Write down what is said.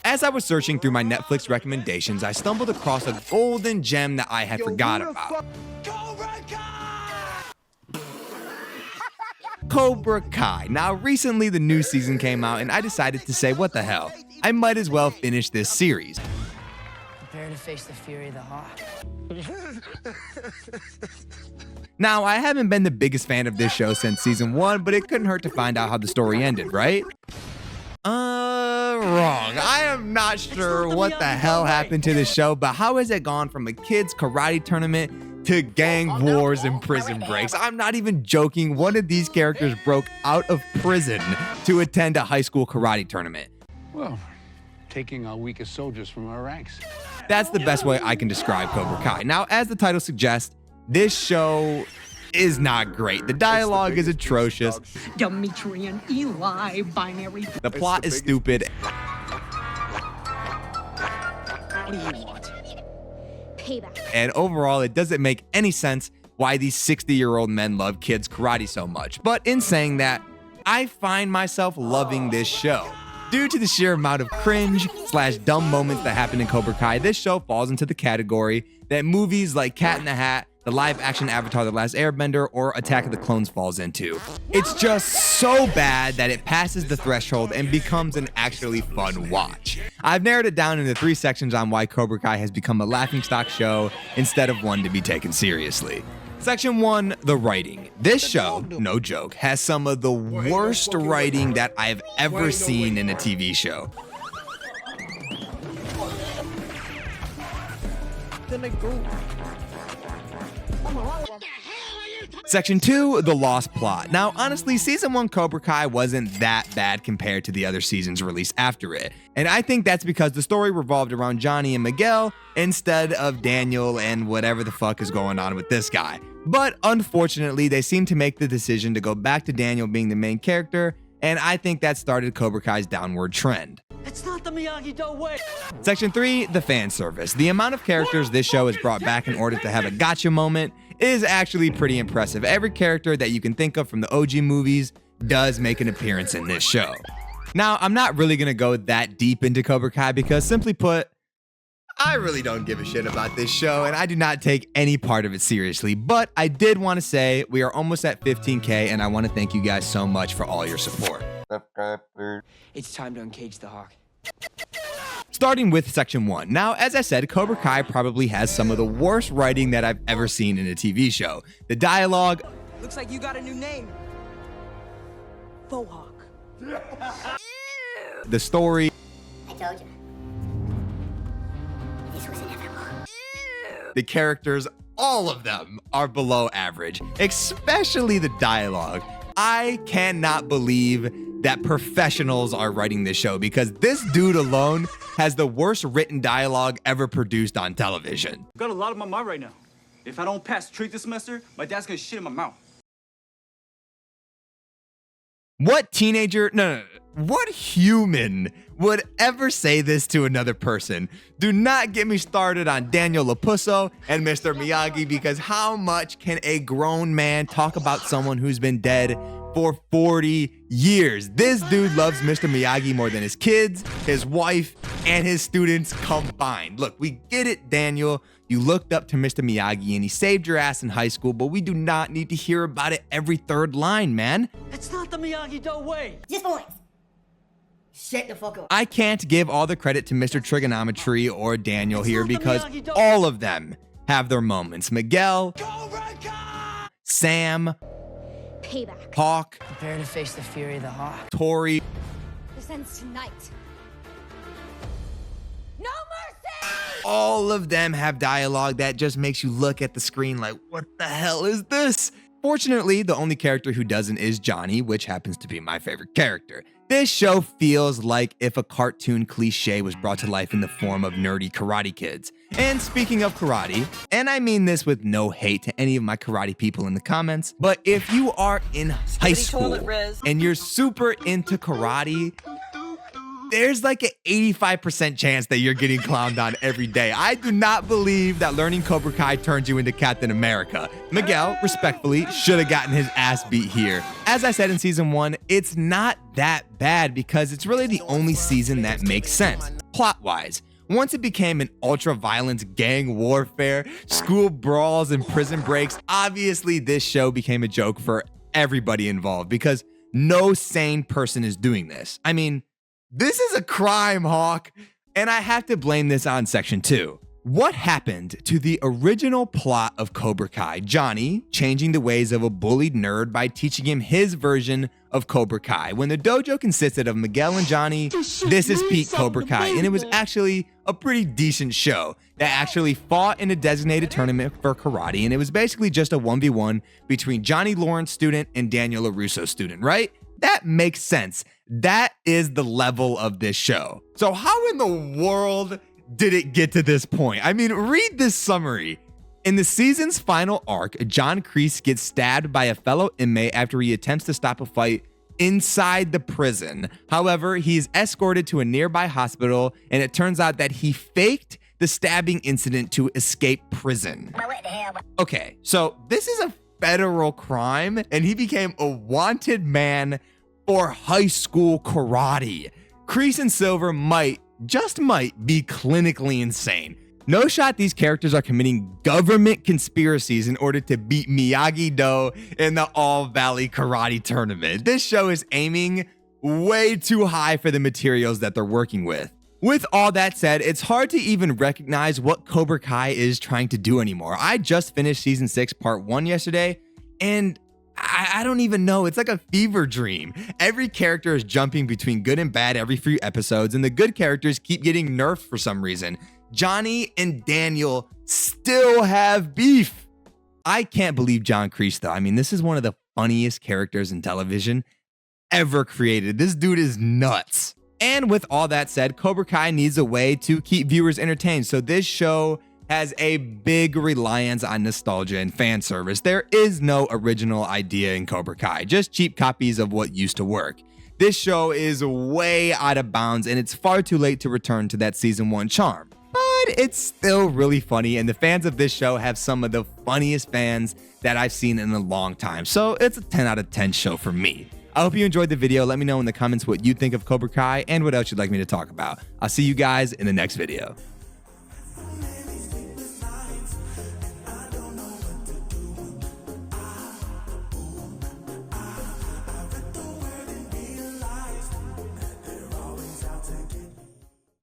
As I was searching through my Netflix recommendations, I stumbled across a golden gem that I had forgot about. Cobra Kai. Now, recently the new season came out and I decided to say, what the hell? I might as well finish this series. Prepare to face the fury of the hawk. Now, I haven't been the biggest fan of this show since season 1, but it couldn't hurt to find out how the story ended, right? Wrong. I am not sure what the hell happened to this show, but how has it gone from a kid's karate tournament to gang wars and prison breaks? I'm not even joking. One of these characters broke out of prison to attend a high school karate tournament. Well, taking our weakest soldiers from our ranks. That's the best way I can describe Cobra Kai. Now, as the title suggests, this show is not great. The dialogue is atrocious. Dimitri and Eli, binary. The plot is stupid. What do you want? Payback. And overall, it doesn't make any sense why these 60-year-old men love kids karate so much. But in saying that, I find myself loving this show. Due to the sheer amount of cringe/dumb moments that happen in Cobra Kai, this show falls into the category that movies like Cat in the Hat, the live-action Avatar: The Last Airbender, or Attack of the Clones falls into. It's just so bad that it passes the threshold and becomes an actually fun watch. I've narrowed it down into 3 sections on why Cobra Kai has become a laughingstock show instead of one to be taken seriously. Section 1, the writing. This show, no joke, has some of the worst writing that I've ever seen in a TV show. Section 2, the lost plot. Now, honestly, season 1 Cobra Kai wasn't that bad compared to the other seasons released after it. And I think that's because the story revolved around Johnny and Miguel instead of Daniel and whatever the fuck is going on with this guy. But unfortunately, they seem to make the decision to go back to Daniel being the main character, and I think that started Cobra Kai's downward trend. It's not the Miyagi-Do way. Section 3, the fan service. The amount of characters this show has brought back in order to have a gotcha moment is actually pretty impressive. Every character that you can think of from the OG movies does make an appearance in this show. Now, I'm not really going to go that deep into Cobra Kai because, simply put, I really don't give a shit about this show and I do not take any part of it seriously. But I did want to say we are almost at 15K and I want to thank you guys so much for all your support. It's time to uncage the hawk. Starting with section 1. Now, as I said, Cobra Kai probably has some of the worst writing that I've ever seen in a TV show. The dialogue... Looks like you got a new name. Faux hawk. The story... I told you. This was inevitable. The characters, all of them, are below average, especially the dialogue. I cannot believe that professionals are writing this show because this dude alone has the worst written dialogue ever produced on television. I've got a lot on my mind right now. If I don't pass trig this semester, my dad's gonna shit in my mouth. What teenager, no, what human would ever say this to another person? Do not get me started on Daniel Lapusso and Mr. Miyagi, because how much can a grown man talk about someone who's been dead for 40 years? This dude loves Mr. Miyagi more than his kids, his wife, and his students combined. Look, we get it, Daniel. You looked up to Mr. Miyagi and he saved your ass in high school, but we do not need to hear about it every third line, man. It's not the Miyagi-Do way. Just boys. Shut the fuck up. I can't give all the credit to Mr. Trigonometry or Daniel here because all of them have their moments. Miguel, Sam, Payback. Hawk, Prepare to face the fury of the hawk. Tori. This ends tonight. No mercy! All of them have dialogue that just makes you look at the screen like, what the hell is this? Fortunately, the only character who doesn't is Johnny, which happens to be my favorite character. This show feels like if a cartoon cliche was brought to life in the form of nerdy karate kids. And speaking of karate, and I mean this with no hate to any of my karate people in the comments, but if you are in high school and you're super into karate, there's like an 85% chance that you're getting clowned on every day. I do not believe that learning Cobra Kai turns you into Captain America. Miguel, respectfully, should have gotten his ass beat here. As I said in season 1, it's not that bad because it's really the only season that makes sense. plot-wise. Once it became an ultra-violent gang warfare, school brawls, and prison breaks, obviously this show became a joke for everybody involved because no sane person is doing this. I mean, this is a crime, Hawk, and I have to blame this on Section 2. What happened to the original plot of Cobra Kai? Johnny changing the ways of a bullied nerd by teaching him his version of Cobra Kai. When the dojo consisted of Miguel and Johnny, this is peak Cobra Kai, and it was actually a pretty decent show that actually fought in a designated tournament for karate, and it was basically just a 1v1 between Johnny Lawrence student and Daniel LaRusso student, right? That makes sense. That is the level of this show. So how in the world did it get to this point? I mean, read this summary. In the season's final arc, John Kreese gets stabbed by a fellow inmate after he attempts to stop a fight inside the prison. However, he is escorted to a nearby hospital, and it turns out that he faked the stabbing incident to escape prison. Okay, so this is a federal crime, and he became a wanted man for high school karate. Kreese and Silver just might be clinically insane. No shot these characters are committing government conspiracies in order to beat Miyagi-Do in the All Valley Karate Tournament. This show is aiming way too high for the materials that they're working with. With all that said, it's hard to even recognize what Cobra Kai is trying to do anymore. I just finished season 6, part 1 yesterday, and I don't even know. It's like a fever dream. Every character is jumping between good and bad every few episodes, and the good characters keep getting nerfed for some reason. Johnny and Daniel still have beef. I can't believe John Kreese, though. I mean, this is one of the funniest characters in television ever created. This dude is nuts. And with all that said, Cobra Kai needs a way to keep viewers entertained. So this show has a big reliance on nostalgia and fan service. There is no original idea in Cobra Kai, just cheap copies of what used to work. This show is way out of bounds, and it's far too late to return to that season 1 charm. But it's still really funny, and the fans of this show have some of the funniest fans that I've seen in a long time. So it's a 10 out of 10 show for me. I hope you enjoyed the video. Let me know in the comments what you think of Cobra Kai and what else you'd like me to talk about. I'll see you guys in the next video.